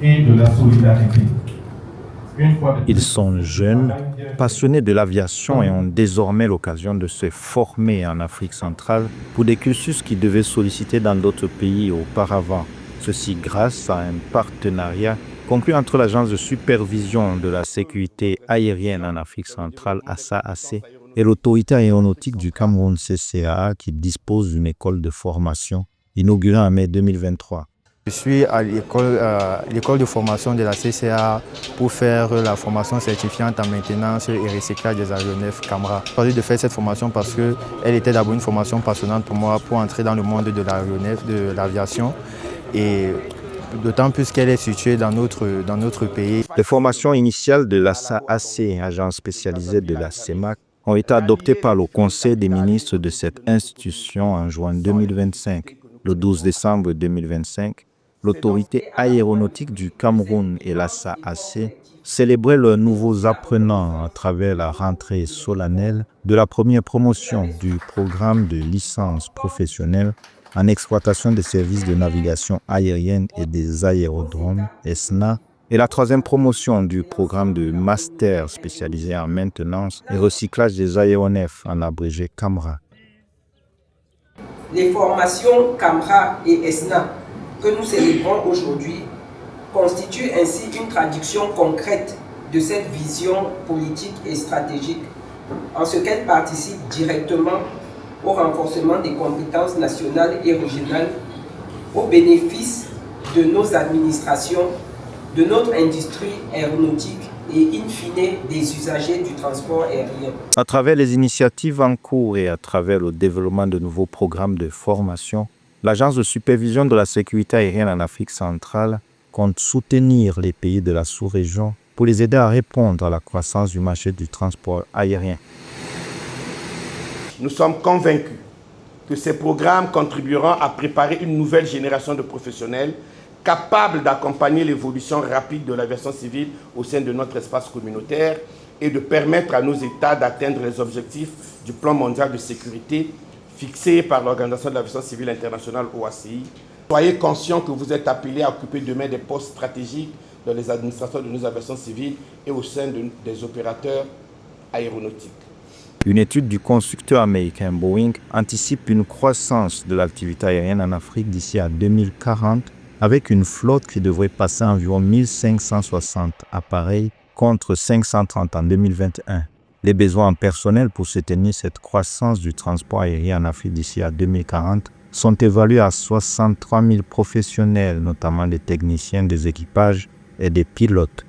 et de la solidarité. Ils sont jeunes, passionnés de l'aviation et ont désormais l'occasion de se former en Afrique centrale pour des cursus qu'ils devaient solliciter dans d'autres pays auparavant. Ceci grâce à un partenariat conclu entre l'Agence de supervision de la sécurité aérienne en Afrique centrale, ASA-AC, et l'autorité aéronautique du Cameroun, CCAA, qui dispose d'une école de formation inaugurée en mai 2023. Je suis à l'école de formation de la CCA pour faire la formation certifiante en maintenance et recyclage des aéronefs Camra. J'ai choisi de faire cette formation parce qu'elle était d'abord une formation passionnante pour moi pour entrer dans le monde de l'aéronef, de l'aviation, et d'autant plus qu'elle est située dans notre pays. Les formations initiales de l'ASA-AC, agence spécialisée de la CEMAC, ont été adoptées par le Conseil des ministres de cette institution en juin 2025. Le 12 décembre 2025, l'autorité aéronautique du Cameroun et l'ASA-AC célébraient leurs nouveaux apprenants à travers la rentrée solennelle de la première promotion du programme de licence professionnelle en exploitation des services de navigation aérienne et des aérodromes, ESNA, et la troisième promotion du programme de master spécialisé en maintenance et recyclage des aéronefs, en abrégé CAMRA. Les formations CAMRA et ESNA que nous célébrons aujourd'hui constituent ainsi une traduction concrète de cette vision politique et stratégique, en ce qu'elle participe directement au renforcement des compétences nationales et régionales au bénéfice de nos administrations, de notre industrie aéronautique et in fine des usagers du transport aérien. À travers les initiatives en cours et à travers le développement de nouveaux programmes de formation, l'Agence de supervision de la sécurité aérienne en Afrique centrale compte soutenir les pays de la sous-région pour les aider à répondre à la croissance du marché du transport aérien. Nous sommes convaincus que ces programmes contribueront à préparer une nouvelle génération de professionnels capables d'accompagner l'évolution rapide de l'aviation civile au sein de notre espace communautaire et de permettre à nos États d'atteindre les objectifs du plan mondial de sécurité fixé par l'Organisation de l'aviation civile internationale OACI. Soyez conscients que vous êtes appelés à occuper demain des postes stratégiques dans les administrations de nos aviations civiles et au sein des opérateurs aéronautiques. Une étude du constructeur américain Boeing anticipe une croissance de l'activité aérienne en Afrique d'ici à 2040, avec une flotte qui devrait passer à environ 1560 appareils contre 530 en 2021. Les besoins en personnel pour soutenir cette croissance du transport aérien en Afrique d'ici à 2040 sont évalués à 63 000 professionnels, notamment des techniciens des équipages et des pilotes.